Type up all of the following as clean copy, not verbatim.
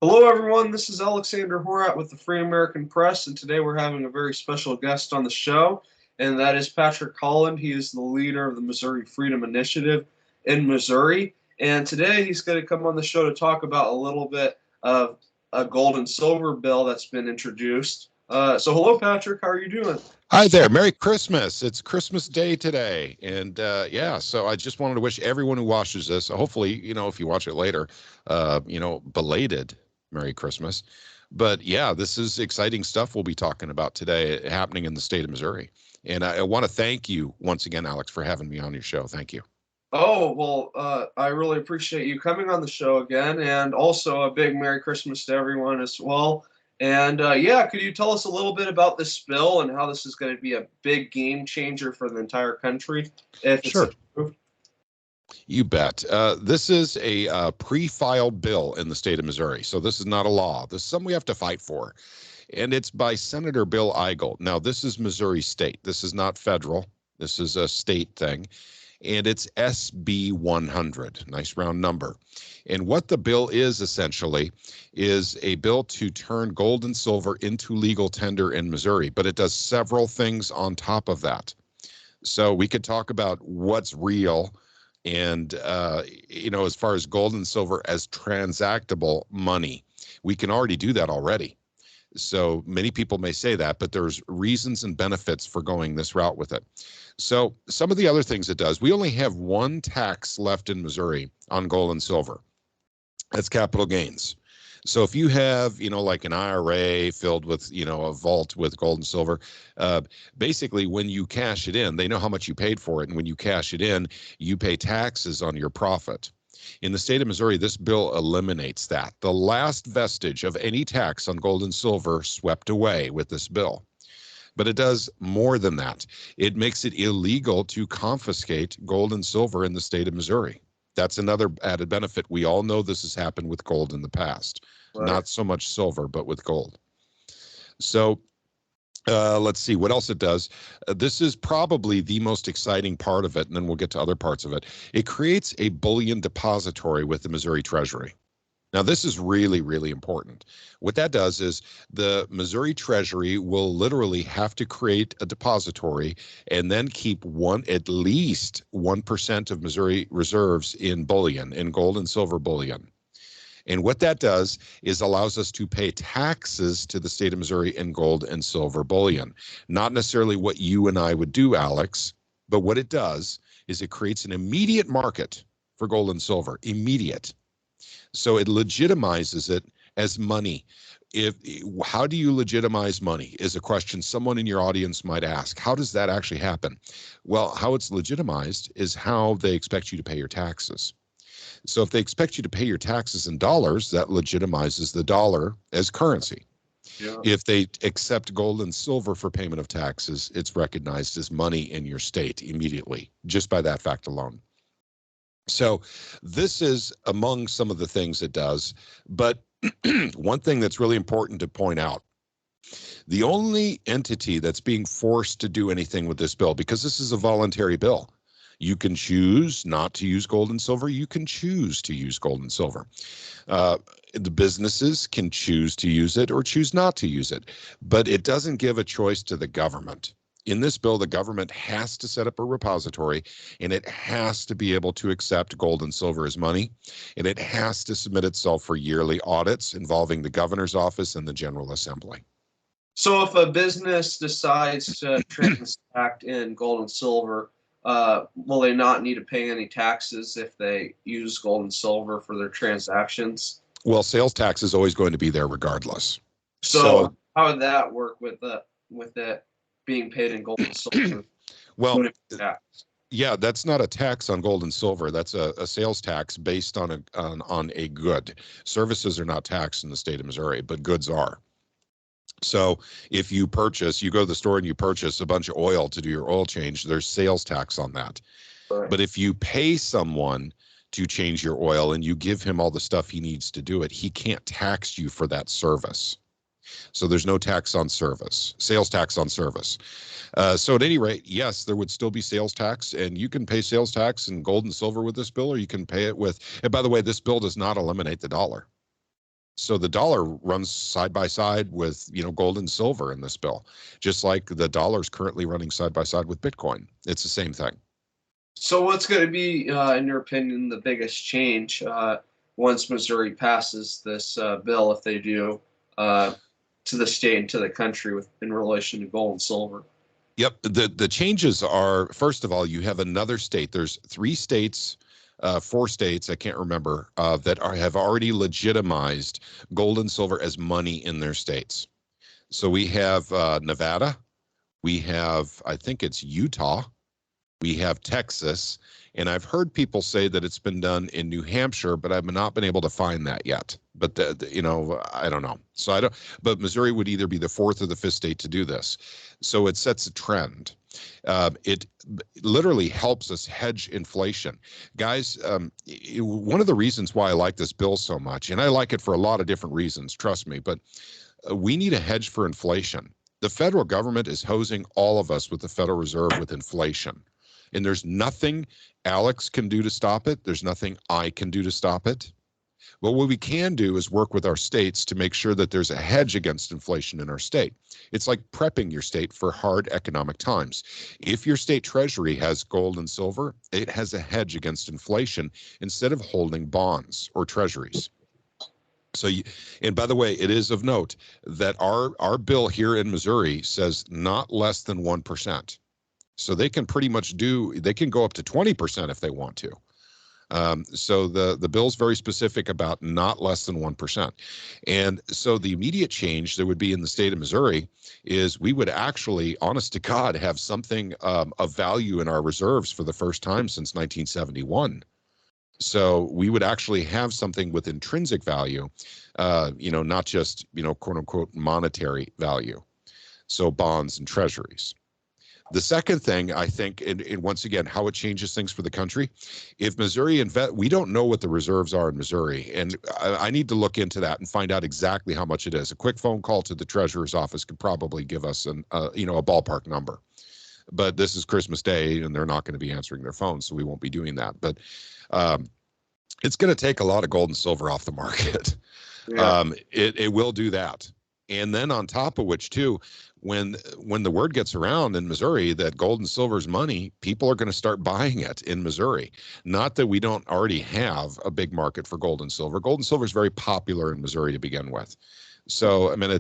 Hello, everyone. This is Alexander Horat with the Free American Press, and today we're having a very special guest on the show, and that is Patrick Holland. He is the leader of the Missouri Freedom Initiative in Missouri, and today he's going to come on the show to talk about a little bit of a gold and silver bill that's been introduced. So, hello, Patrick. How are you doing? Hi there. Merry Christmas. It's Christmas Day today. And so I just wanted to wish everyone who watches this, hopefully, if you watch it later, belated Merry Christmas. But yeah, this is exciting stuff we'll be talking about today happening in the state of Missouri. And I want to thank you once again, Alex, for having me on your show. Thank you. Oh, well, I really appreciate you coming on the show again, and also a big Merry Christmas to everyone as well. And yeah, could you tell us a little bit about this bill and how this is going to be a big game changer for the entire country if it's Sure. approved? You bet. This is a pre-filed bill in the state of Missouri. So this is not a law. This is something we have to fight for. And it's by Senator Bill Eigel. Now, this is Missouri state. This is not federal. This is a state thing. And it's SB 100, nice round number. And what the bill is essentially is a bill to turn gold and silver into legal tender in Missouri, but it does several things on top of that. So we could talk about what's real and, as far as gold and silver as transactable money, we can already do that already. So many people may say that, but there's reasons and benefits for going this route with it. So some of the other things it does, we only have one tax left in Missouri on gold and silver. That's capital gains. So if you have, like an IRA filled with, a vault with gold and silver, basically when you cash it in, they know how much you paid for it. And when you cash it in, you pay taxes on your profit. In the state of Missouri, this bill eliminates that. The last vestige of any tax on gold and silver swept away with this bill. But it does more than that. It makes it illegal to confiscate gold and silver in the state of Missouri. That's another added benefit. We all know this has happened with gold in the past. Right. Not so much silver, but with gold. So let's see what else it does. This is probably the most exciting part of it, and then we'll get to other parts of it. It creates a bullion depository with the Missouri Treasury. Now, this is really, really important. What that does is the Missouri Treasury will literally have to create a depository and then keep at least 1% of Missouri reserves in bullion, in gold and silver bullion. And what that does is allows us to pay taxes to the state of Missouri in gold and silver bullion. Not necessarily what you and I would do, Alex, but what it does is it creates an immediate market for gold and silver, immediate. So it legitimizes it as money. How do you legitimize money is a question someone in your audience might ask. How does that actually happen? Well, how it's legitimized is how they expect you to pay your taxes. So if they expect you to pay your taxes in dollars, that legitimizes the dollar as currency. Yeah. If they accept gold and silver for payment of taxes, it's recognized as money in your state immediately, just by that fact alone. So this is among some of the things it does. But one thing that's really important to point out, the only entity that's being forced to do anything with this bill, because this is a voluntary bill, you can choose not to use gold and silver. You can choose to use gold and silver. The businesses can choose to use it or choose not to use it, but it doesn't give a choice to the government. In this bill, the government has to set up a repository, and it has to be able to accept gold and silver as money, and it has to submit itself for yearly audits involving the governor's office and the General Assembly. So if a business decides to transact in gold and silver, will they not need to pay any taxes if they use gold and silver for their transactions? Well, sales tax is always going to be there regardless. So how would that work with it being paid in gold and silver? Well, Would it be taxed? yeah, that's not a tax on gold and silver. That's a sales tax based on a good. Services are not taxed in the state of Missouri, but goods are. So if you go to the store and you purchase a bunch of oil to do your oil change, there's sales tax on that. Right. But if you pay someone to change your oil and you give him all the stuff he needs to do it, he can't tax you for that service. So there's no tax on service, sales tax on service. So at any rate, yes, there would still be sales tax, and you can pay sales tax in gold and silver with this bill, or you can pay it with, and by the way, this bill does not eliminate the dollar. So the dollar runs side by side with, gold and silver in this bill, just like the dollar is currently running side by side with Bitcoin. It's the same thing. So what's going to be, in your opinion, the biggest change once Missouri passes this bill, if they do, to the state and to the country in relation to gold and silver? Yep. The changes are, first of all, you have another state. There's 3 states, 4 states, I can't remember, that have already legitimized gold and silver as money in their states. So we have Nevada, we have, I think it's Utah, we have Texas, and I've heard people say that it's been done in New Hampshire, but I've not been able to find that yet. But I don't know. So I don't. But Missouri would either be the 4th or the 5th state to do this. So it sets a trend. It literally helps us hedge inflation, guys. One of the reasons why I like this bill so much, and I like it for a lot of different reasons, trust me, but we need a hedge for inflation. The federal government is hosing all of us with the Federal Reserve with inflation. And there's nothing Alex can do to stop it. There's nothing I can do to stop it. But what we can do is work with our states to make sure that there's a hedge against inflation in our state. It's like prepping your state for hard economic times. If your state treasury has gold and silver, it has a hedge against inflation instead of holding bonds or treasuries. So, and by the way, it is of note that our bill here in Missouri says not less than 1%. So they can pretty much they can go up to 20% if they want to. So the bill's very specific about not less than 1%. And so the immediate change that would be in the state of Missouri is we would actually, honest to God, have something of value in our reserves for the first time since 1971. So we would actually have something with intrinsic value, not just, quote unquote, monetary value. So bonds and treasuries. The second thing, I think, and once again, how it changes things for the country, if Missouri we don't know what the reserves are in Missouri, and I need to look into that and find out exactly how much it is. A quick phone call to the treasurer's office could probably give us a ballpark number. But this is Christmas Day, and they're not going to be answering their phones, so we won't be doing that. But it's going to take a lot of gold and silver off the market. Yeah. It will do that. And then on top of which, too, when the word gets around in Missouri that gold and silver is money, people are going to start buying it in Missouri. Not that we don't already have a big market for gold and silver. Gold and silver is very popular in Missouri to begin with. So, I mean,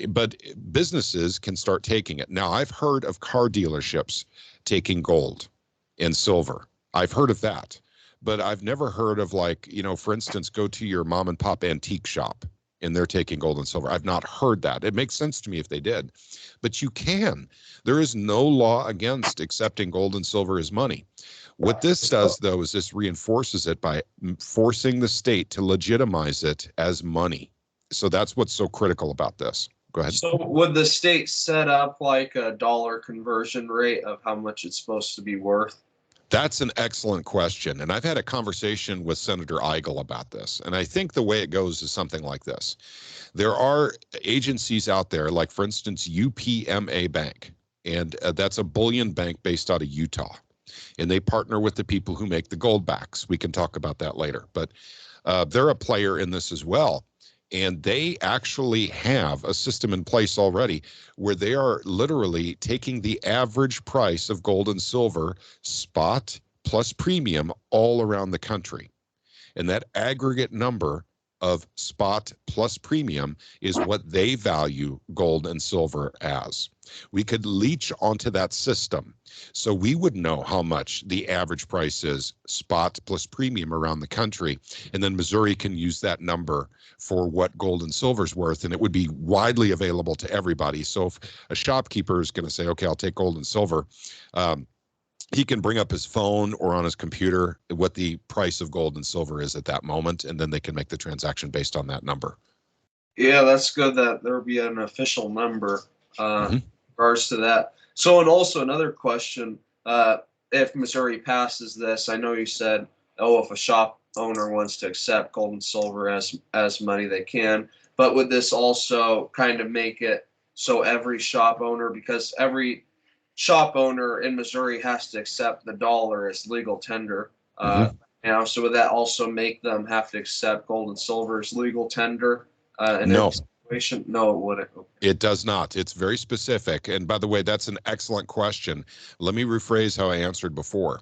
but businesses can start taking it. Now, I've heard of car dealerships taking gold and silver. I've heard of that. But I've never heard of, like, for instance, go to your mom and pop antique shop and they're taking gold and silver. I've not heard that. It makes sense to me if they did, but you can. There is no law against accepting gold and silver as money. What this does, though, is this reinforces it by forcing the state to legitimize it as money. So that's what's so critical about this. Go ahead. So would the state set up like a dollar conversion rate of how much it's supposed to be worth? That's an excellent question. And I've had a conversation with Senator Eigel about this. And I think the way it goes is something like this. There are agencies out there, like, for instance, UPMA Bank, and that's a bullion bank based out of Utah. And they partner with the people who make the gold backs. We can talk about that later. But they're a player in this as well. And they actually have a system in place already where they are literally taking the average price of gold and silver, spot plus premium, all around the country. And that aggregate number of spot plus premium is what they value gold and silver as. We could leech onto that system, so we would know how much the average price is, spot plus premium, around the country. And then Missouri can use that number for what gold and silver is worth, and it would be widely available to everybody. So if a shopkeeper is going to say, okay, I'll take gold and silver, he can bring up his phone or on his computer what the price of gold and silver is at that moment, and then they can make the transaction based on that number. Yeah, that's good that there will be an official number in Mhm. regards to that. So, and also another question, if Missouri passes this, I know you said, oh, if a shop owner wants to accept gold and silver as money, they can. But would this also kind of make it so every shop owner, because every shop owner in Missouri has to accept the dollar as legal tender, Mhm. So would that also make them have to accept gold and silver as legal tender in every No, situation? No, it wouldn't. it does not. It's very specific. And by the way, that's an excellent question. Let me rephrase how I answered before.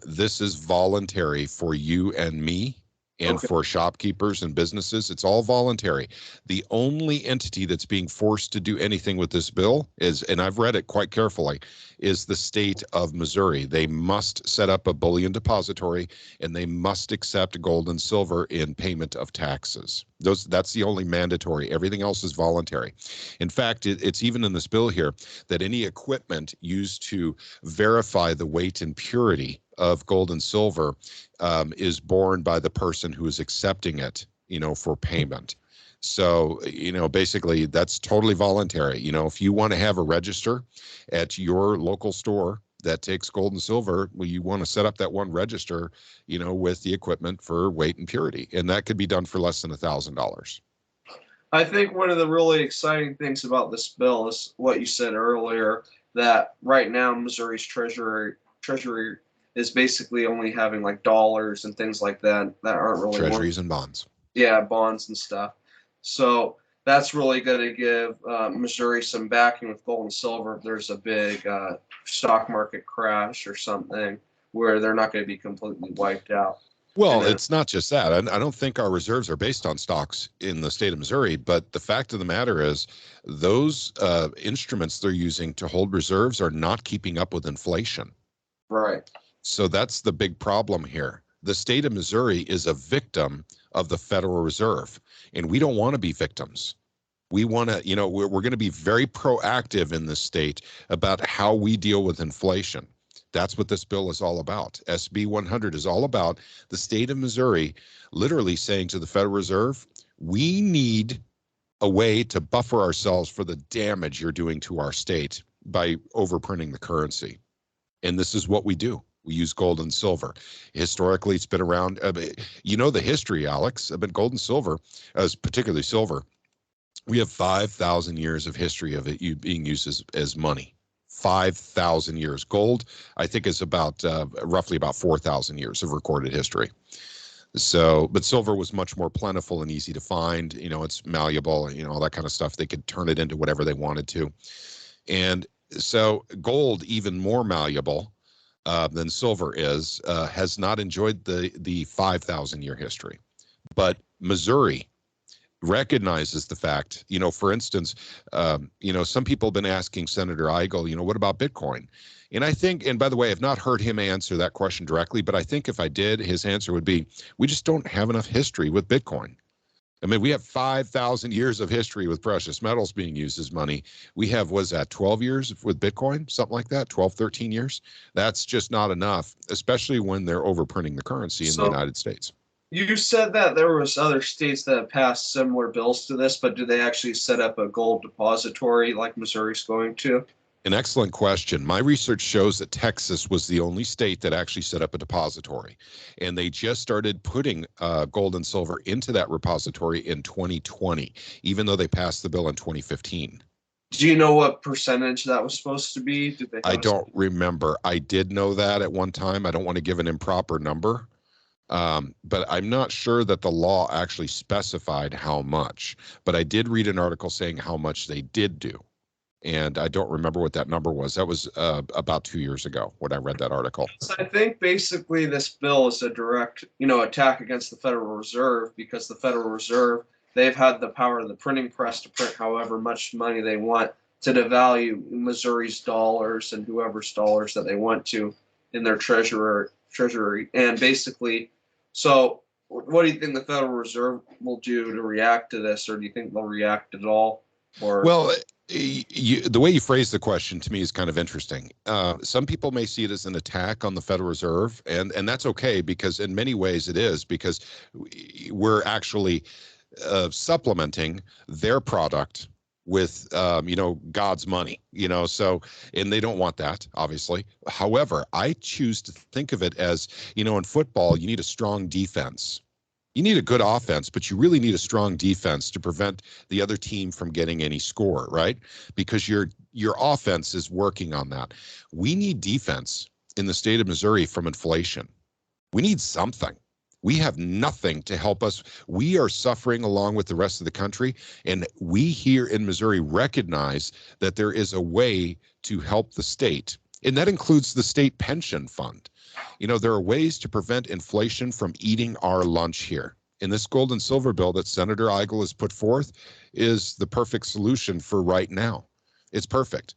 This is voluntary for you and me and Okay. for shopkeepers and businesses. It's all voluntary. The only entity that's being forced to do anything with this bill is, and I've read it quite carefully, is the state of Missouri. They must set up a bullion depository and they must accept gold and silver in payment of taxes. That's the only mandatory. Everything else is voluntary. In fact, it's even in this bill here that any equipment used to verify the weight and purity of gold and silver is borne by the person who is accepting it, for payment. So, basically that's totally voluntary. If you want to have a register at your local store that takes gold and silver, well, you want to set up that one register, with the equipment for weight and purity. And that could be done for less than $1,000. I think one of the really exciting things about this bill is what you said earlier, that right now Missouri's treasury is basically only having like dollars and things like that aren't really Treasuries and bonds. yeah, bonds and stuff. So that's really going to give Missouri some backing with gold and silver if there's a big stock market crash or something where they're not going to be completely wiped out. Well, Then, it's not just that. I don't think our reserves are based on stocks in the state of Missouri, but the fact of the matter is those instruments they're using to hold reserves are not keeping up with inflation. right. So that's the big problem here. The state of Missouri is a victim of the Federal Reserve, and we don't want to be victims. We want to, we're going to be very proactive in this state about how we deal with inflation. That's what this bill is all about. SB 100 is all about the state of Missouri literally saying to the Federal Reserve, we need a way to buffer ourselves for the damage you're doing to our state by overprinting the currency. And this is what we do. We use gold and silver. Historically, it's been around. The history, Alex, about gold and silver, as particularly silver. We have 5,000 years of history of it being used as money. 5,000 years. Gold, I think, is about roughly about 4,000 years of recorded history. So, but silver was much more plentiful and easy to find. It's malleable, all that kind of stuff. They could turn it into whatever they wanted to. And so gold, even more malleable than silver is, has not enjoyed the 5,000-year history. But Missouri recognizes the fact, for instance, some people have been asking Senator Eigel, what about Bitcoin? And I think, and by the way, I've not heard him answer that question directly, but I think if I did, his answer would be, we just don't have enough history with Bitcoin. I mean, we have 5,000 years of history with precious metals being used as money. We have, was that 12 years with Bitcoin, something like that, 12, 13 years? That's just not enough, especially when they're overprinting the currency in the United States. You said that there was other states that have passed similar bills to this, but do they actually set up a gold depository like Missouri's going to? An excellent question. My research shows that Texas was the only state that actually set up a depository, and they just started putting gold and silver into that repository in 2020, even though they passed the bill in 2015. Do you know what percentage that was supposed to be? Did they I don't remember. I did know that at one time. I don't want to give an improper number, but I'm not sure that the law actually specified how much. But I did read an article saying how much they did do. And I don't remember what that number was. That was about 2 years ago when I read that article. So I think basically this bill is a direct, attack against the Federal Reserve because the Federal Reserve, they've had the power of the printing press to print however much money they want to devalue Missouri's dollars and whoever's dollars that they want to in their treasury. And basically, so what do you think the Federal Reserve will do to react to this, or do you think they'll react at all? Or well, the way you phrase the question to me is kind of interesting. Some people may see it as an attack on the Federal Reserve, and that's okay because in many ways it is, because we're actually supplementing their product with God's money, so, and they don't want that, obviously. However, I choose to think of it as, in football, you need a strong defense. You need a good offense, but you really need a strong defense to prevent the other team from getting any score, right? Because your offense is working on that. We need defense in the state of Missouri from inflation. We need something. We have nothing to help us. We are suffering along with the rest of the country. And we here in Missouri recognize that there is a way to help the state. And that includes the state pension fund. You know, there are ways to prevent inflation from eating our lunch here. And this gold and silver bill that Senator Eigel has put forth is the perfect solution for right now. It's perfect,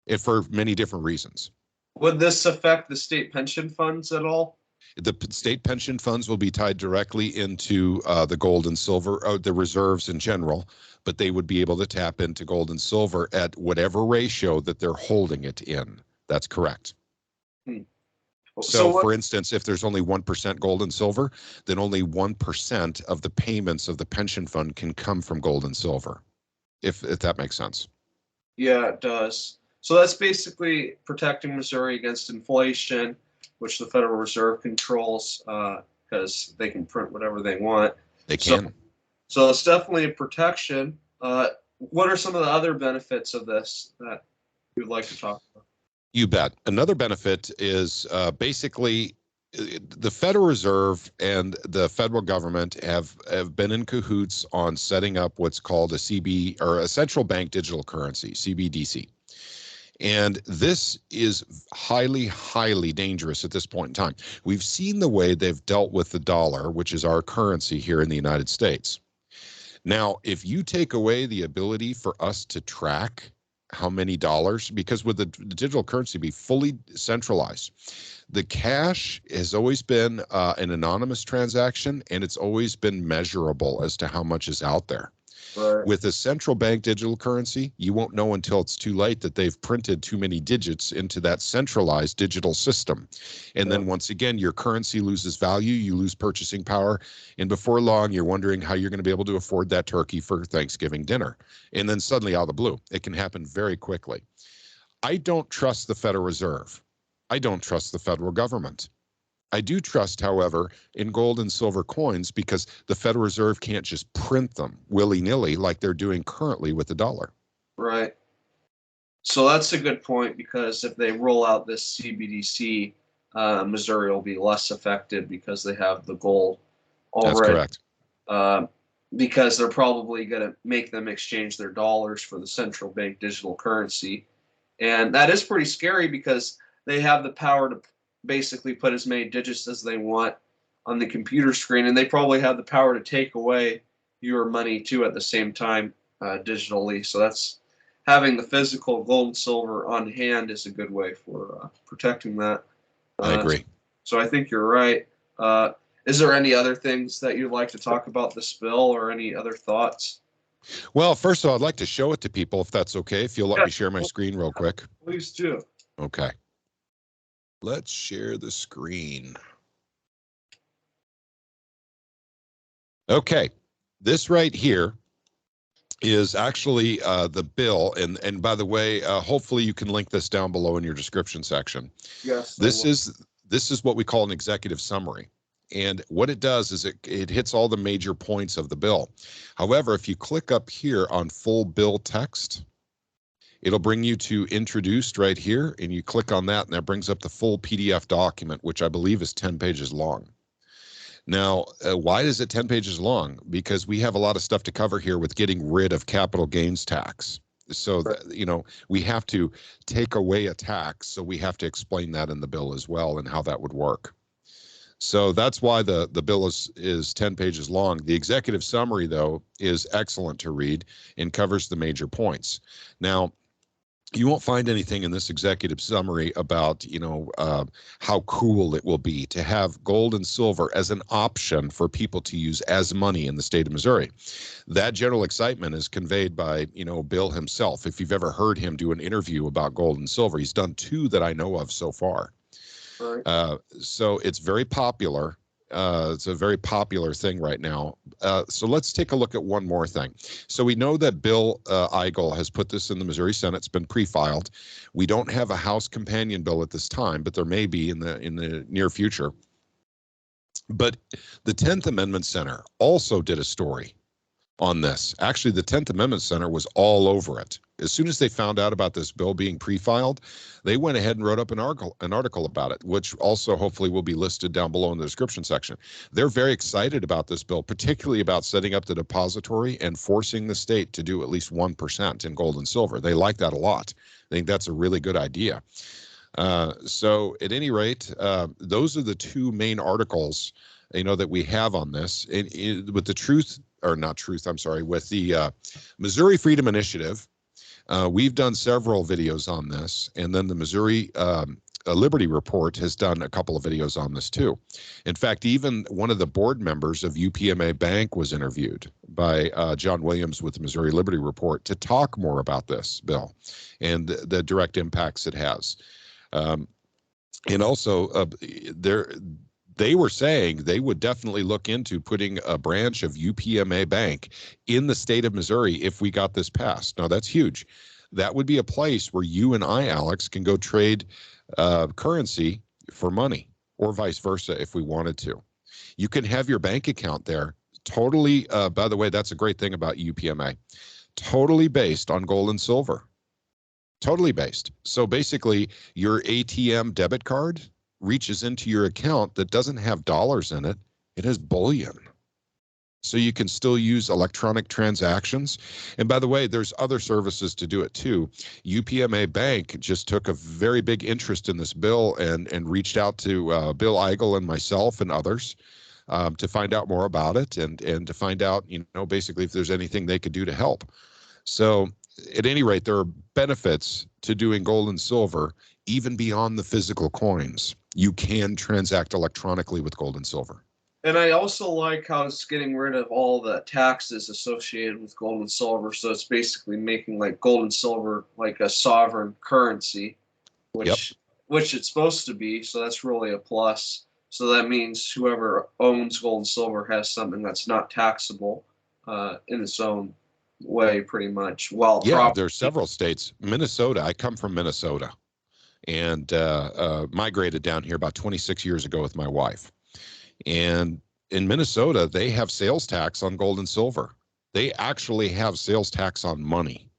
and for many different reasons. Would this affect the state pension funds at all? The state pension funds will be tied directly into the gold and silver, the reserves in general, but they would be able to tap into gold and silver at whatever ratio that they're holding it in. That's correct. Hmm. So for instance, if there's only 1% gold and silver, then only 1% of the payments of the pension fund can come from gold and silver, if that makes sense. Yeah, it does. So that's basically protecting Missouri against inflation, which the Federal Reserve controls because they can print whatever they want. They can. So it's definitely a protection. What are some of the other benefits of this that you'd like to talk about? You bet. Another benefit is basically the Federal Reserve and the federal government have been in cahoots on setting up what's called a CB, or a central bank digital currency, CBDC. And this is highly, highly dangerous at this point in time. We've seen the way they've dealt with the dollar, which is our currency here in the United States. Now, if you take away the ability for us to track how many dollars, because with the digital currency be fully centralized, the cash has always been an anonymous transaction, and it's always been measurable as to how much is out there. Right. With a central bank digital currency, you won't know until it's too late that they've printed too many digits into that centralized digital system. And then once again, your currency loses value, you lose purchasing power, and before long, you're wondering how you're going to be able to afford that turkey for Thanksgiving dinner. And then suddenly out of the blue, it can happen very quickly. I don't trust the Federal Reserve. I don't trust the federal government. I do trust, however, in gold and silver coins, because the Federal Reserve can't just print them willy-nilly like they're doing currently with the dollar. Right. So that's a good point, because if they roll out this CBDC, Missouri will be less affected because they have the gold already. That's correct. Because they're probably going to make them exchange their dollars for the central bank digital currency. And that is pretty scary, because they have the power to basically put as many digits as they want on the computer screen, and they probably have the power to take away your money too at the same time digitally. So that's having the physical gold and silver on hand is a good way for protecting that. I agree. So I think you're right. Is there any other things that you'd like to talk about this bill, or any other thoughts? Well, first of all, I'd like to show it to people, if that's okay, if you'll let me share my screen real quick. Please do. Okay. Let's share the screen. Okay, this right here is actually the bill, and by the way, hopefully you can link this down below in your description section. Yes. This is what we call an executive summary. And what it does is it hits all the major points of the bill. However, if you click up here on full bill text, it'll bring you to introduced right here, and you click on that, and that brings up the full PDF document, which I believe is 10 pages long. Now, why is it 10 pages long? Because we have a lot of stuff to cover here with getting rid of capital gains tax. So, you know, we have to take away a tax, so we have to explain that in the bill as well, and how that would work. So that's why the bill is 10 pages long. The executive summary, though, is excellent to read and covers the major points. Now, you won't find anything in this executive summary about, you know, how cool it will be to have gold and silver as an option for people to use as money in the state of Missouri. That general excitement is conveyed by, you know, Bill himself. If you've ever heard him do an interview about gold and silver, he's done 2 that I know of so far. Right. So it's very popular. It's a very popular thing right now. So let's take a look at one more thing. So we know that Bill Eigel has put this in the Missouri Senate. It's been pre-filed. We don't have a House companion bill at this time, but there may be in the near future. But the 10th Amendment Center also did a story on this. Actually, the 10th Amendment Center was all over it. As soon as they found out about this bill being pre-filed, they went ahead and wrote up an article about it, which also hopefully will be listed down below in the description section. They're very excited about this bill, particularly about setting up the depository and forcing the state to do at least 1% in gold and silver. They like that a lot. I think that's a really good idea. So at any rate, those are the two main articles, that we have on this. With the truth, or not truth, I'm sorry, with the Missouri Freedom Initiative, we've done several videos on this, and then the Missouri Liberty Report has done a couple of videos on this too. In fact, even one of the board members of UPMA Bank was interviewed by John Williams with the Missouri Liberty Report to talk more about this bill and the direct impacts it has. And also, they were saying they would definitely look into putting a branch of UPMA Bank in the state of Missouri if we got this passed. Now, that's huge. That would be a place where you and I, Alex, can go trade currency for money, or vice versa if we wanted to. You can have your bank account there totally, by the way, that's a great thing about UPMA, totally based on gold and silver. Totally based. So basically, your ATM debit card reaches into your account that doesn't have dollars in it. It has bullion. So you can still use electronic transactions. And by the way, there's other services to do it too. UPMA Bank just took a very big interest in this bill and reached out to Bill Eigel and myself and others to find out more about it and to find out, basically if there's anything they could do to help. So at any rate, there are benefits to doing gold and silver, even beyond the physical coins. You can transact electronically with gold and silver. And I also like how it's getting rid of all the taxes associated with gold and silver. So it's basically making like gold and silver like a sovereign currency, which it's supposed to be. So that's really a plus. So that means whoever owns gold and silver has something that's not taxable in its own way, pretty much. Well, yeah, there's several states. Minnesota, I come from Minnesota and migrated down here about 26 years ago with my wife. And in Minnesota, they have sales tax on gold and silver. They actually have sales tax on money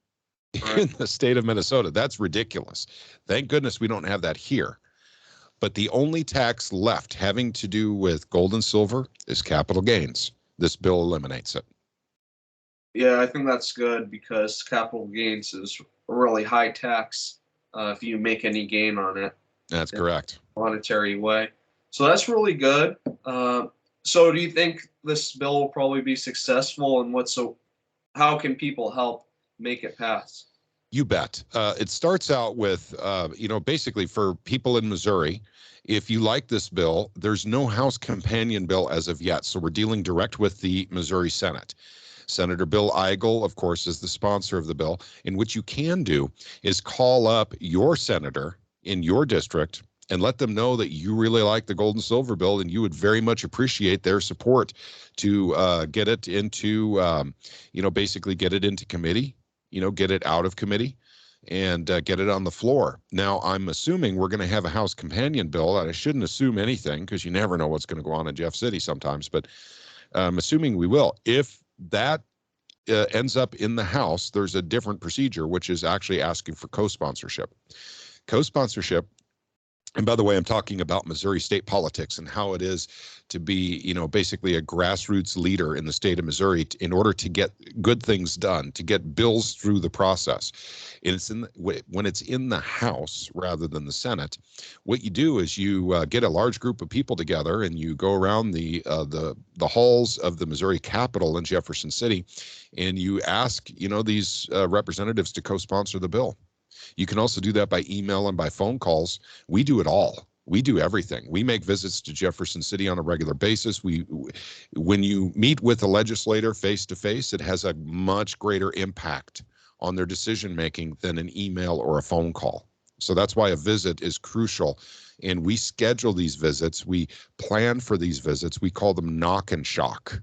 in the state of Minnesota. That's ridiculous. Thank goodness we don't have that here. But the only tax left having to do with gold and silver is capital gains. This bill eliminates it. Yeah, I think that's good because capital gains is a really high tax if you make any gain on it. That's correct. Monetary way. So that's really good. So do you think this bill will probably be successful, and how can people help make it pass? You bet. It starts out with, basically for people in Missouri, if you like this bill, there's no House companion bill as of yet. So we're dealing direct with the Missouri Senate. Senator Bill Eigel, of course, is the sponsor of the bill. And what you can do is call up your senator in your district and let them know that you really like the gold and silver bill and you would very much appreciate their support to get it into, basically get it into committee, get it out of committee and get it on the floor. Now, I'm assuming we're going to have a House companion bill, and I shouldn't assume anything because you never know what's going to go on in Jeff City sometimes, but I'm assuming we will. If that ends up in the House, there's a different procedure, which is actually asking for co-sponsorship. Co-sponsorship, and by the way, I'm talking about Missouri state politics and how it is to be, basically a grassroots leader in the state of Missouri in order to get good things done, to get bills through the process. And when it's in the House rather than the Senate, what you do is you get a large group of people together and you go around the halls of the Missouri Capitol in Jefferson City, and you ask, these representatives to co-sponsor the bill. You can also do that by email and by phone calls. We do it all. We do everything. We make visits to Jefferson City on a regular basis. When you meet with a legislator face to face, it has a much greater impact on their decision making than an email or a phone call. So that's why a visit is crucial. And we schedule these visits. We plan for these visits. We call them knock and shock.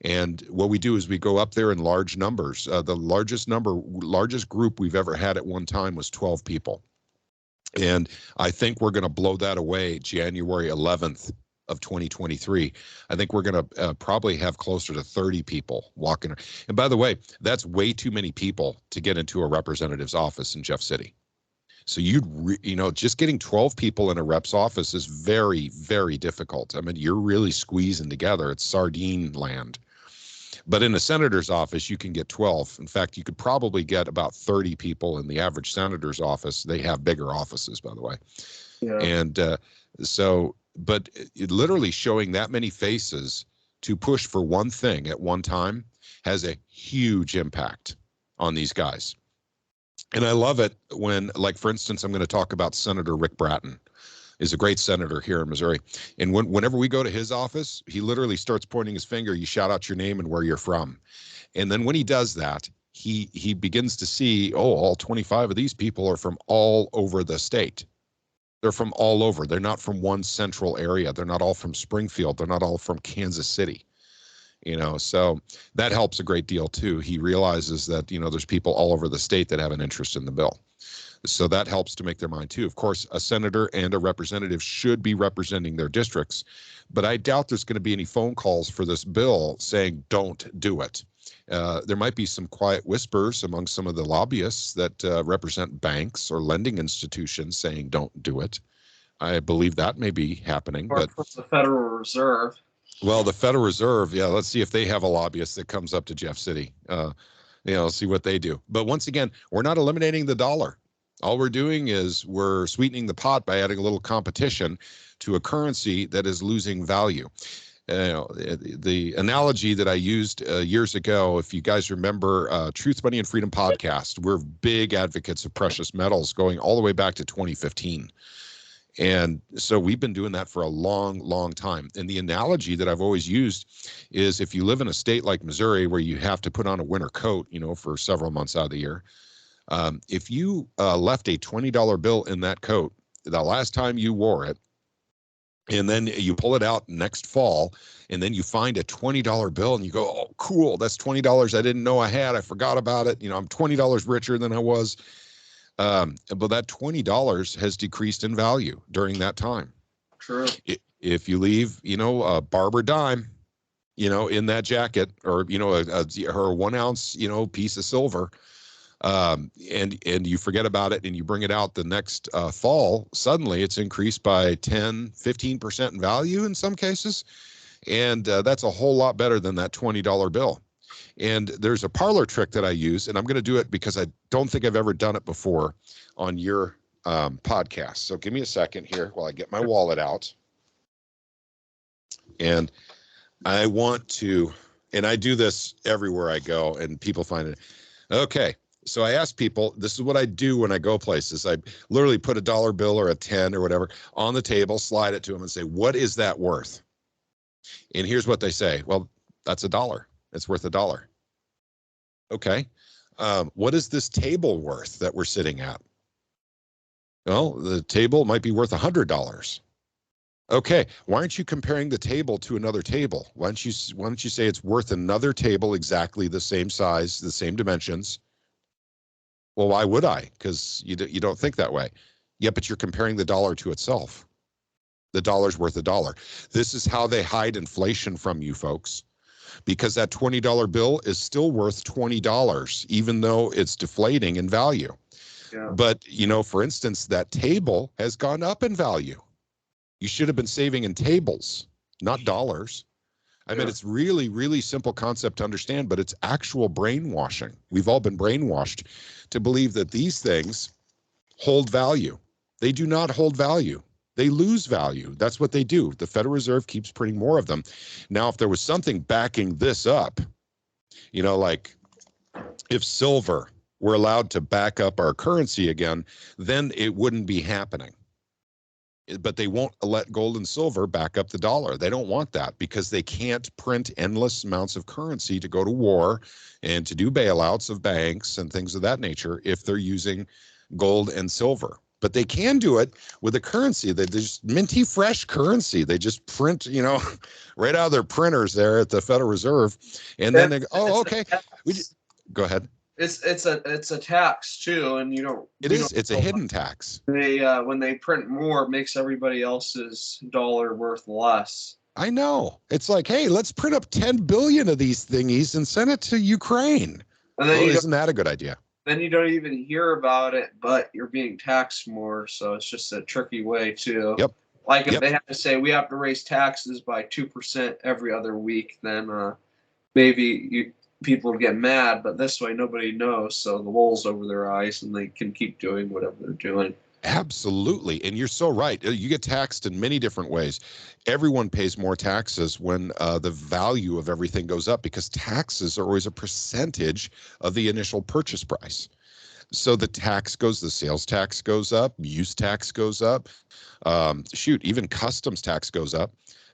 And what we do is we go up there in large numbers. The largest group we've ever had at one time was 12 people. And I think we're going to blow that away January 11th of 2023. I think we're going to probably have closer to 30 people walking. And by the way, that's way too many people to get into a representative's office in Jeff City. So just getting 12 people in a rep's office is very, very difficult. I mean, you're really squeezing together. It's sardine land. But in a senator's office, you can get 12. In fact, you could probably get about 30 people in the average senator's office. They have bigger offices, by the way. Yeah. And but literally showing that many faces to push for one thing at one time has a huge impact on these guys. And I love it when, like, for instance, I'm going to talk about Senator Rick Bratton. Is a great senator here in Missouri. And whenever we go to his office, he literally starts pointing his finger. You shout out your name and where you're from. And then when he does that, he begins to see, all 25 of these people are from all over the state. They're from all over. They're not from one central area. They're not all from Springfield. They're not all from Kansas City. So that helps a great deal too. He realizes that, there's people all over the state that have an interest in the bill. So that helps to make their mind too. Of course, a senator and a representative should be representing their districts, but I doubt there's going to be any phone calls for this bill saying don't do it. There might be some quiet whispers among some of the lobbyists that represent banks or lending institutions saying don't do it. I believe that may be happening. Or but from the Federal Reserve. Well, the Federal Reserve, yeah, let's see if they have a lobbyist that comes up to Jeff City. See what they do. But once again, we're not eliminating the dollar. All we're doing is we're sweetening the pot by adding a little competition to a currency that is losing value. The analogy that I used years ago, if you guys remember Truth, Money, and Freedom podcast, we're big advocates of precious metals going all the way back to 2015. And so we've been doing that for a long, long time. And the analogy that I've always used is if you live in a state like Missouri where you have to put on a winter coat, for several months out of the year, if you left a $20 bill in that coat the last time you wore it, and then you pull it out next fall, and then you find a $20 bill and you go, oh, cool, that's $20 I didn't know I had. I forgot about it. I'm $20 richer than I was. But that $20 has decreased in value during that time. True. If you leave, a barber dime, in that jacket, or, a 1 ounce, piece of silver, and you forget about it and you bring it out the next fall, suddenly it's increased by 10-15% in value in some cases. And that's a whole lot better than that $20 bill. And there's a parlor trick that I use, and I'm going to do it because I don't think I've ever done it before on your podcast. So give me a second here while I get my wallet out. And I want to, and I do this everywhere I go, and people find it. Okay. So I ask people, this is what I do when I go places. I literally put a dollar bill or a 10 or whatever on the table, slide it to them and say, what is that worth? And here's what they say. Well, that's $1. It's worth $1. Okay. What is this table worth that we're sitting at? Well, the table might be worth $100. Okay. Why aren't you comparing the table to another table? Why don't you say it's worth another table exactly the same size, the same dimensions? Well, why would I? Because you don't think that way. Yeah, but you're comparing the dollar to itself. The dollar's worth $1. This is how they hide inflation from you folks, because that $20 bill is still worth $20, even though it's deflating in value. Yeah. But, for instance, that table has gone up in value. You should have been saving in tables, not dollars. I mean, it's really, really simple concept to understand, but it's actual brainwashing. We've all been brainwashed to believe that these things hold value. They do not hold value. They lose value. That's what they do. The Federal Reserve keeps printing more of them. Now, if there was something backing this up, like if silver were allowed to back up our currency again, then it wouldn't be happening. But they won't let gold and silver back up the dollar. They don't want that because they can't print endless amounts of currency to go to war and to do bailouts of banks and things of that nature if they're using gold and silver. But they can do it with a currency. They just minty fresh currency. They just print, right out of their printers there at the Federal Reserve. And then they go, oh, okay. Go ahead. It's a tax too, and It we is. don't It's a know. hidden tax. They when they print more, it makes everybody else's dollar worth less. I know. It's like, hey, let's print up 10 billion of these thingies and send it to Ukraine. And then Oh, you isn't that a good idea? don't even hear about it, but you're being taxed more. So it's just a tricky way too. Yep. Like if Yep. they have to say we have to raise taxes by 2% every other week, then maybe people get mad. But this way, nobody knows, so the wool's over their eyes, and they can keep doing whatever they're doing. Absolutely. And you're so right. You get taxed in many different ways. Everyone pays more taxes when the value of everything goes up, because taxes are always a percentage of the initial purchase price. So the sales tax goes up, use tax goes up. Even customs tax goes up.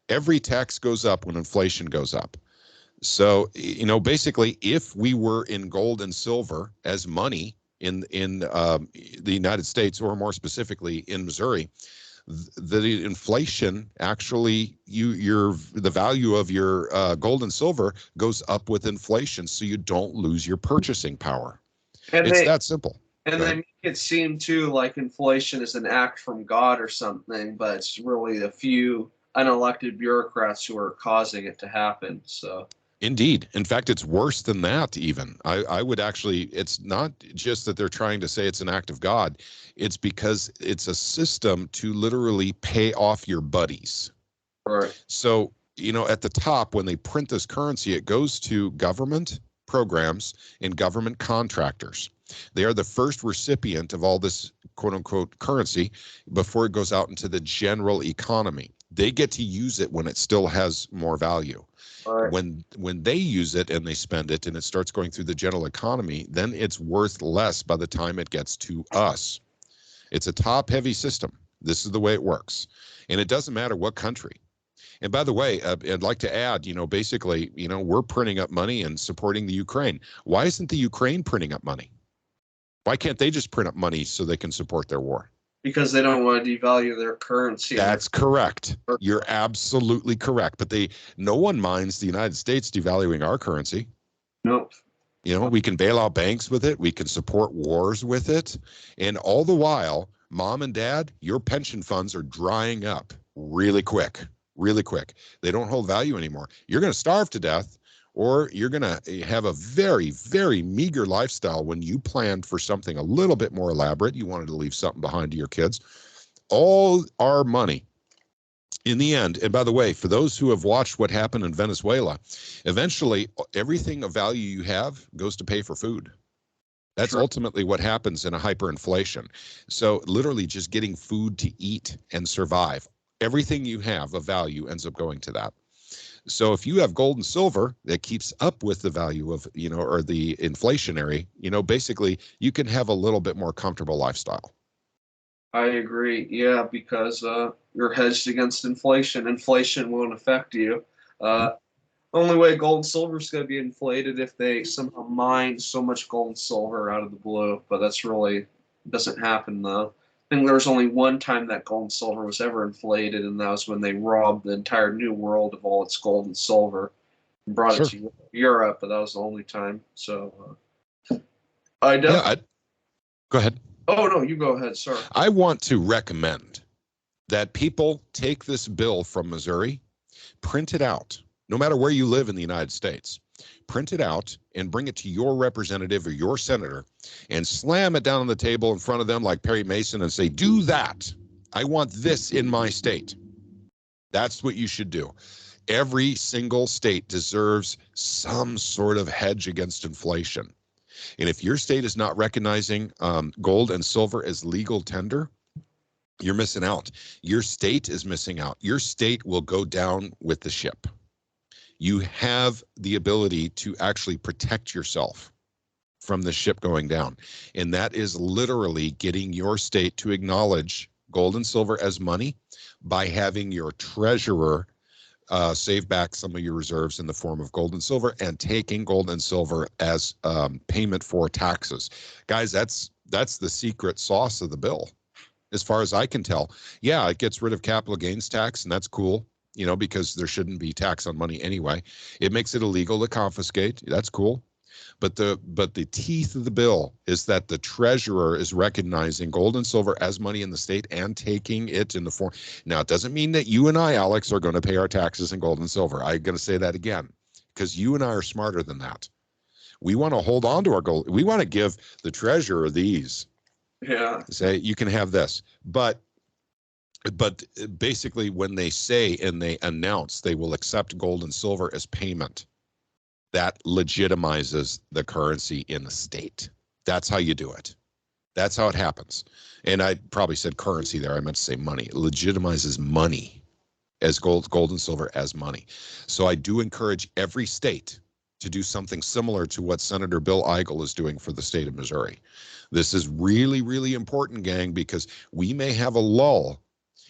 Every tax goes up when inflation goes up. So, basically, if we were in gold and silver as money in the United States, or more specifically in Missouri, the inflation actually the value of your gold and silver goes up with inflation, so you don't lose your purchasing power. And It's they that simple. and they make it seem too like inflation is an act from God or something, but it's really a few unelected bureaucrats who are causing it to happen. So Indeed. In fact, it's worse than that even. I would actually, it's not just that they're trying to say it's an act of God. It's because it's a system to literally pay off your buddies. right. So, at the top, when they print this currency, it goes to government programs and government contractors. They are the first recipient of all this quote unquote currency before it goes out into the general economy. They get to use it when it still has more value. Right. When they use it and they spend it and it starts going through the general economy, then it's worth less by the time it gets to us. It's a top-heavy system. This is the way it works. And it doesn't matter what country. And by the way, I'd like to add, basically, we're printing up money and supporting the Ukraine. Why isn't the Ukraine printing up money? Why can't they just print up money so they can support their war? Because they don't want to devalue their currency. That's correct. You're absolutely correct. But no one minds the United States devaluing our currency. Nope. We can bail out banks with it. We can support wars with it. And all the while, mom and dad, your pension funds are drying up really quick, really quick. They don't hold value anymore. You're going to starve to death, or you're going to have a very, very meager lifestyle when you planned for something a little bit more elaborate. You wanted to leave something behind to your kids. All our money, in the end, and by the way, for those who have watched what happened in Venezuela, eventually everything of value you have goes to pay for food. That's ultimately what happens in a hyperinflation. So literally just getting food to eat and survive. Everything you have of value ends up going to that. So if you have gold and silver that keeps up with the value of, or the inflationary, basically you can have a little bit more comfortable lifestyle. I agree. Yeah, because you're hedged against inflation. Inflation won't affect you. Only way gold and silver is going to be inflated if they somehow mine so much gold and silver out of the blue. But that's really doesn't happen though. I think there was only one time that gold and silver was ever inflated, and that was when they robbed the entire New World of all its gold and silver and brought it to Europe. But that was the only time. So I definitely. Go ahead. Oh no, you go ahead. Sorry. I want to recommend that people take this bill from Missouri, print it out, no matter where you live in the United States. Print it out and bring it to your representative or your senator and slam it down on the table in front of them like Perry Mason and say, do that. I want this in my state. That's what you should do. Every single state deserves some sort of hedge against inflation. And if your state is not recognizing gold and silver as legal tender, you're missing out. Your state is missing out. Your state will go down with the ship. You have the ability to actually protect yourself from the ship going down. And that is literally getting your state to acknowledge gold and silver as money by having your treasurer save back some of your reserves in the form of gold and silver and taking gold and silver as payment for taxes. Guys, that's the secret sauce of the bill, as far as I can tell. Yeah, it gets rid of capital gains tax, and that's cool, because there shouldn't be tax on money anyway. It makes it illegal to confiscate. That's cool. But the teeth of the bill is that the treasurer is recognizing gold and silver as money in the state and taking it in the form. Now, it doesn't mean that you and I, Alex, are going to pay our taxes in gold and silver. I'm going to say that again, because you and I are smarter than that. We want to hold on to our gold. We want to give the treasurer these. Yeah. Say, you can have this. But basically, when they say and they announce they will accept gold and silver as payment, that legitimizes the currency in the state. That's how you do it. That's how it happens. And I probably said currency there. I meant to say money. It legitimizes money as gold and silver as money. So I do encourage every state to do something similar to what Senator Bill Eigel is doing for the state of Missouri. This is really, really important, gang, because we may have a lull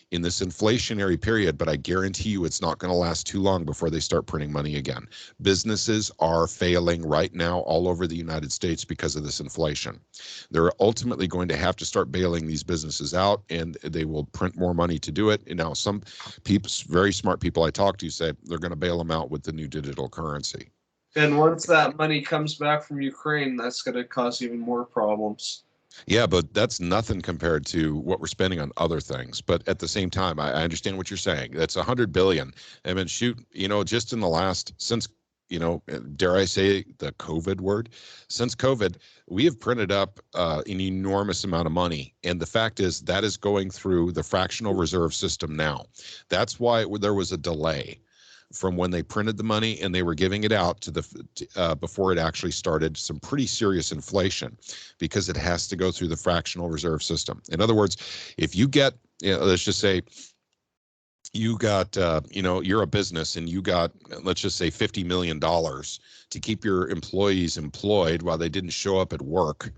in this inflationary period, but I guarantee you it's not going to last too long before they start printing money again. Businesses are failing right now all over the United States because of this inflation. They're ultimately going to have to start bailing these businesses out, and they will print more money to do it. And now some people, very smart people I talk to, say they're going to bail them out with the new digital currency. And once that money comes back from Ukraine, that's going to cause even more problems. Yeah, but that's nothing compared to what we're spending on other things. But at the same time, I understand what you're saying. That's $100 billion. I mean, shoot, just in the last, since, dare I say the COVID word, since COVID, we have printed up an enormous amount of money. And the fact is that is going through the fractional reserve system now. That's why there was a delay from when they printed the money and they were giving it out to before it actually started some pretty serious inflation, because it has to go through the fractional reserve system. In other words, if you get, let's just say you got, you're a business and you got, let's just say $50 million to keep your employees employed while they didn't show up at work.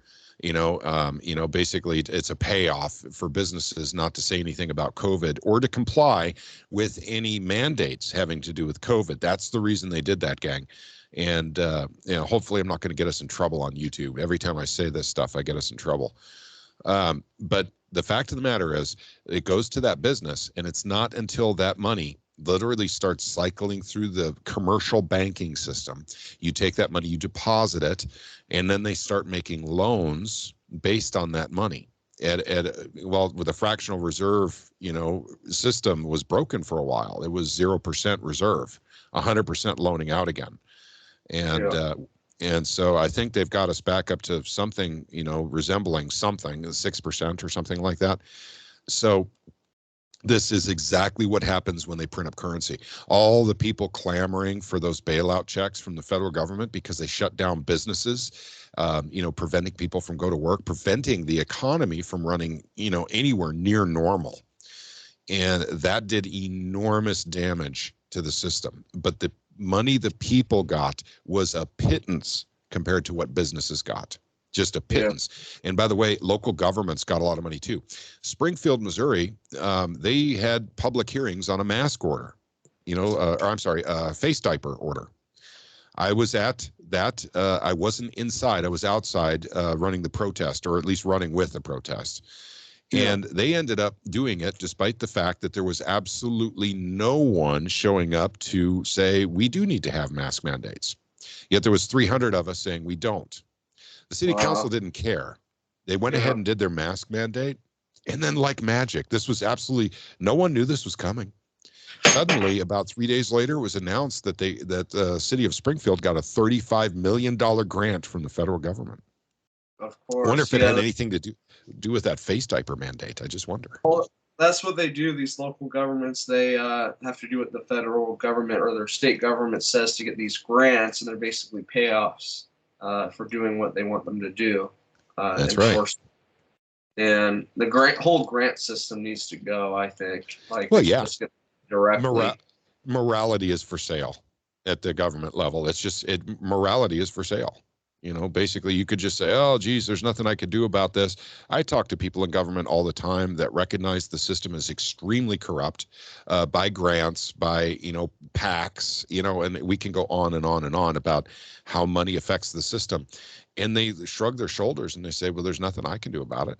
Basically it's a payoff for businesses not to say anything about COVID or to comply with any mandates having to do with COVID. That's the reason they did that, gang. And, hopefully I'm not going to get us in trouble on YouTube. Every time I say this stuff, I get us in trouble. But the fact of the matter is it goes to that business, and it's not until that money literally starts cycling through the commercial banking system. You take that money, you deposit it, and then they start making loans based on that money. With a fractional reserve, system was broken for a while. It was 0% reserve, 100% loaning out again. And so I think they've got us back up to something, resembling something, 6% or something like that. So this is exactly what happens when they print up currency. All the people clamoring for those bailout checks from the federal government because they shut down businesses, preventing people from go to work, preventing the economy from running, anywhere near normal. And that did enormous damage to the system. But the money the people got was a pittance compared to what businesses got. Just a pittance. Yeah. And by the way, local governments got a lot of money too. Springfield, Missouri, they had public hearings on a mask order, face diaper order. I was at that. I wasn't inside. I was outside running the protest, or at least running with the protest. Yeah. And they ended up doing it despite the fact that there was absolutely no one showing up to say, we do need to have mask mandates. Yet there was 300 of us saying we don't. The city council didn't care. They went ahead and did their mask mandate. And then like magic, this was absolutely, no one knew this was coming. Suddenly, about 3 days later, it was announced that the city of Springfield got a $35 million grant from the federal government. Of course. I wonder if it had anything to do with that face diaper mandate. I just wonder. Well, that's what they do. These local governments, they have to do what the federal government or their state government says to get these grants, and they're basically payoffs for doing what they want them to do. That's right. And the whole grant system needs to go, I think. Just directly. Morality is for sale at the government level. It's just morality is for sale. Basically you could just say, oh, geez, there's nothing I could do about this. I talk to people in government all the time that recognize the system is extremely corrupt by grants, by, PACs, and we can go on and on and on about how money affects the system. And they shrug their shoulders and they say, well, there's nothing I can do about it.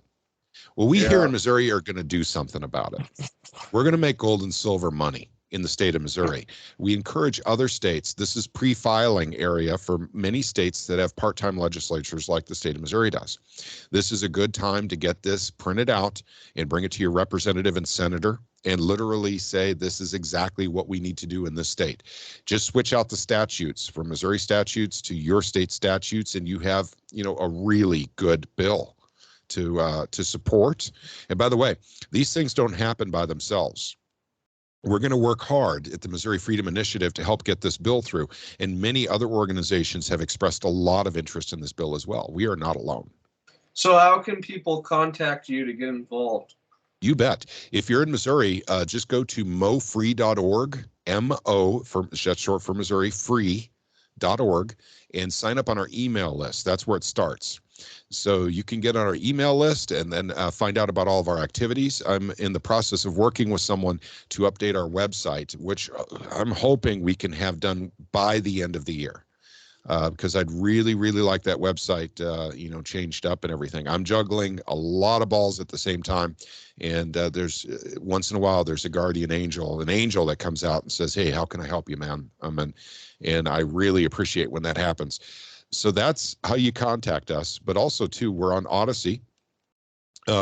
Well, we here in Missouri are going to do something about it. We're going to make gold and silver money. in the state of Missouri. We encourage other states. This is pre-filing area for many states that have part-time legislatures like the state of Missouri does. This is a good time to get this printed out and bring it to your representative and senator and literally say, this is exactly what we need to do in this state. Just switch out the statutes from Missouri statutes to your state statutes, and you have, a really good bill to support. And by the way, these things don't happen by themselves. We're going to work hard at the Missouri Freedom Initiative to help get this bill through. And many other organizations have expressed a lot of interest in this bill as well. We are not alone. So how can people contact you to get involved? You bet. If you're in Missouri, just go to mofree.org, that's short for Missouri, free.org, and sign up on our email list. That's where it starts. So you can get on our email list and then find out about all of our activities. I'm in the process of working with someone to update our website, which I'm hoping we can have done by the end of the year. Because I'd really, really like that website, changed up and everything. I'm juggling a lot of balls at the same time. And there's once in a while, there's a guardian angel, an angel that comes out and says, hey, how can I help you, man? And I really appreciate when that happens. So that's how you contact us. But also, too, we're on Odyssey.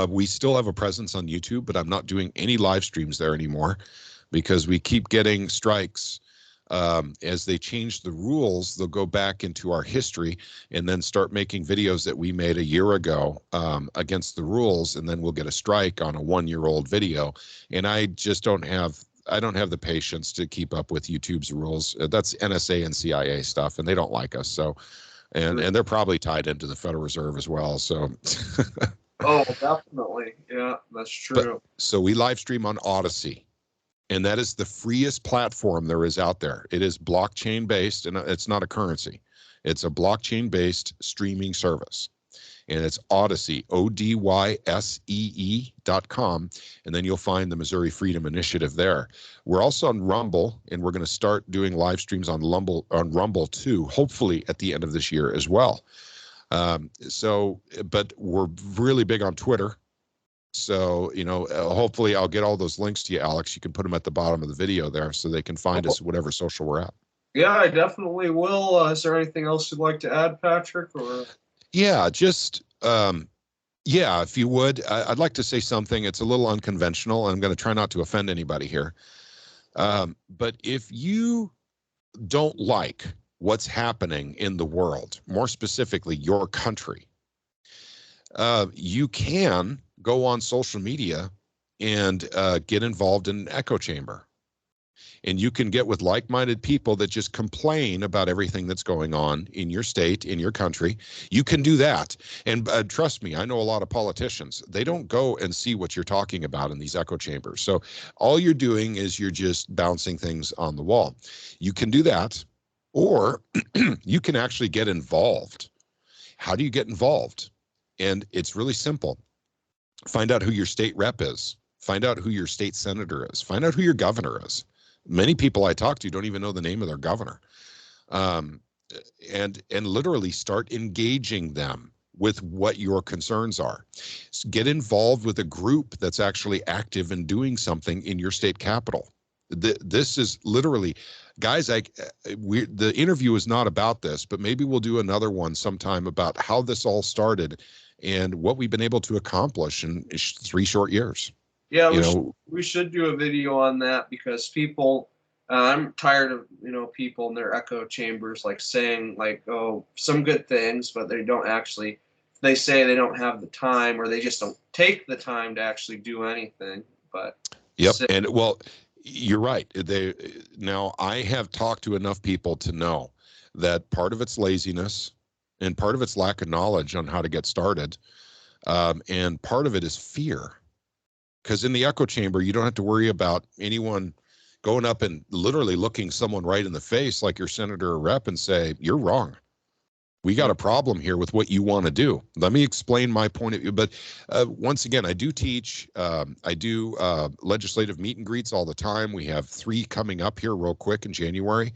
We still have a presence on YouTube, but I'm not doing any live streams there anymore because we keep getting strikes. As they change the rules, they'll go back into our history and then start making videos that we made a year ago against the rules, and then we'll get a strike on a 1-year-old video. And I just don't have the patience to keep up with YouTube's rules. That's NSA and CIA stuff, and they don't like us. So, and they're probably tied into the Federal Reserve as well. So. Oh, definitely. Yeah, that's true. So we live stream on Odyssey. And that is the freest platform there is out there. It is blockchain based, and it's not a currency. It's a blockchain based streaming service. And it's Odyssey, ODYSEE.com. And then you'll find the Missouri Freedom Initiative there. We're also on Rumble, and we're going to start doing live streams on Rumble too, hopefully at the end of this year as well. But we're really big on Twitter. So, hopefully I'll get all those links to you, Alex. You can put them at the bottom of the video there so they can find us whatever social we're at. Yeah, I definitely will. Is there anything else you'd like to add, Patrick? Or yeah, just if you would, I'd like to say something. It's a little unconventional. I'm going to try not to offend anybody here. But if you don't like what's happening in the world, more specifically your country, you can go on social media and get involved in an echo chamber. And you can get with like-minded people that just complain about everything that's going on in your state, in your country. You can do that. And trust me, I know a lot of politicians. They don't go and see what you're talking about in these echo chambers. So all you're doing is you're just bouncing things on the wall. You can do that, or you can actually get involved. How do you get involved? And it's really simple. Find out who your state rep is. Find out who your state senator is. Find out who your governor is. Many people I talk to don't even know the name of their governor. And literally start engaging them with what your concerns are. Get involved with a group that's actually active in doing something in your state capital. This is literally, guys, the interview is not about this, but maybe we'll do another one sometime about how this all started and what we've been able to accomplish in 3 short years. Yeah, we should do a video on that because people, I'm tired of, people in their echo chambers saying some good things, but they don't actually, they say they don't have the time or they just don't take the time to actually do anything. But yep, and well, you're right. Now I have talked to enough people to know that part of it's laziness and part of it's lack of knowledge on how to get started. And part of it is fear. Because in the echo chamber, you don't have to worry about anyone going up and literally looking someone right in the face like your senator or rep and say, you're wrong. We got a problem here with what you want to do. Let me explain my point of view. But once again, I do teach. I do legislative meet and greets all the time. We have 3 coming up here real quick in January.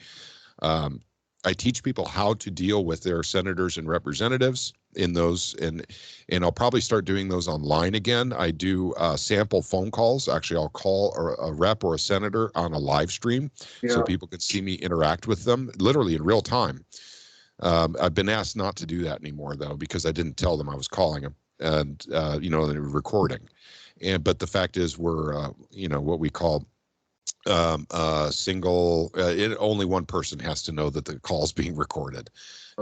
I teach people how to deal with their senators and representatives, in those, and I'll probably start doing those online again. I do sample phone calls. Actually, I'll call a rep or a senator on a live stream so Yeah. people can see me interact with them literally in real time. I've been asked not to do that anymore, though, because I didn't tell them I was calling them, and they were recording. But the fact is, we're what we call single. Only one person has to know that the call's being recorded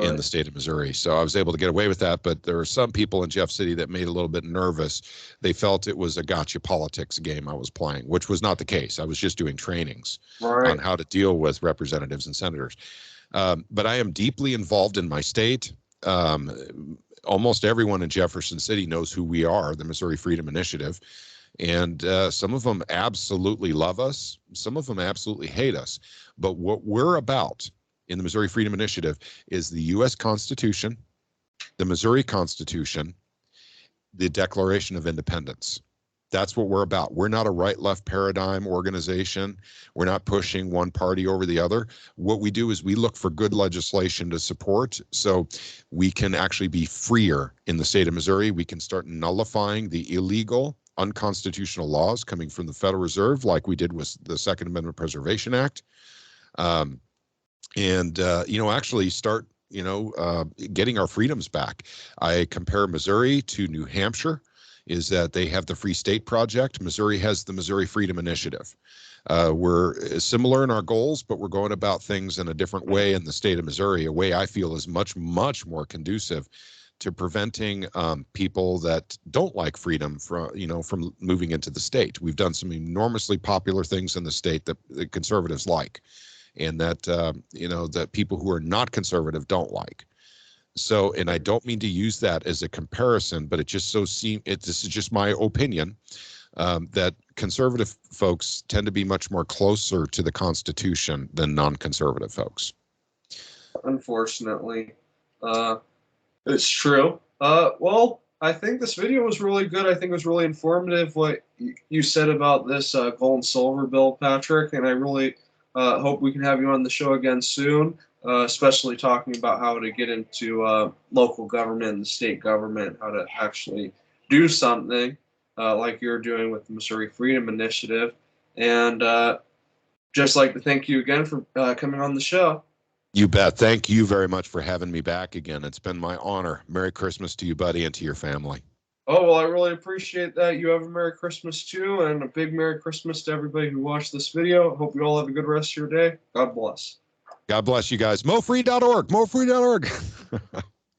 in the state of Missouri. So I was able to get away with that. But there were some people in Jeff City that made a little bit nervous. They felt it was a gotcha politics game I was playing, which was not the case. I was just doing trainings on how to deal with representatives and senators. But I am deeply involved in my state. Almost everyone in Jefferson City knows who we are, the Missouri Freedom Initiative. And some of them absolutely love us. Some of them absolutely hate us. But what we're about in the Missouri Freedom Initiative is the U.S. Constitution, the Missouri Constitution, the Declaration of Independence. That's what we're about. We're not a right-left paradigm organization. We're not pushing one party over the other. What we do is we look for good legislation to support so we can actually be freer in the state of Missouri. We can start nullifying the illegal, unconstitutional laws coming from the Federal Reserve, like we did with the Second Amendment Preservation Act, actually start, getting our freedoms back. I compare Missouri to New Hampshire, is that they have the Free State Project. Missouri has the Missouri Freedom Initiative. We're similar in our goals, but we're going about things in a different way in the state of Missouri, a way I feel is much, much more conducive to preventing people that don't like freedom from moving into the state. We've done some enormously popular things in the state that the conservatives like, and that that people who are not conservative don't like. So, and I don't mean to use that as a comparison, but this is just my opinion, that conservative folks tend to be much more closer to the Constitution than non-conservative folks. Unfortunately. It's true. Well, I think this video was really good. I think it was really informative what you said about this gold and silver bill, Patrick, and I really hope we can have you on the show again soon, especially talking about how to get into local government and state government, how to actually do something like you're doing with the Missouri Freedom Initiative. And just like to thank you again for coming on the show. You bet. Thank you very much for having me back again. It's been my honor. Merry Christmas to you, buddy, and to your family. Oh, well, I really appreciate that. You have a Merry Christmas, too, and a big Merry Christmas to everybody who watched this video. Hope you all have a good rest of your day. God bless. God bless you guys. MoFree.org. MoFree.org.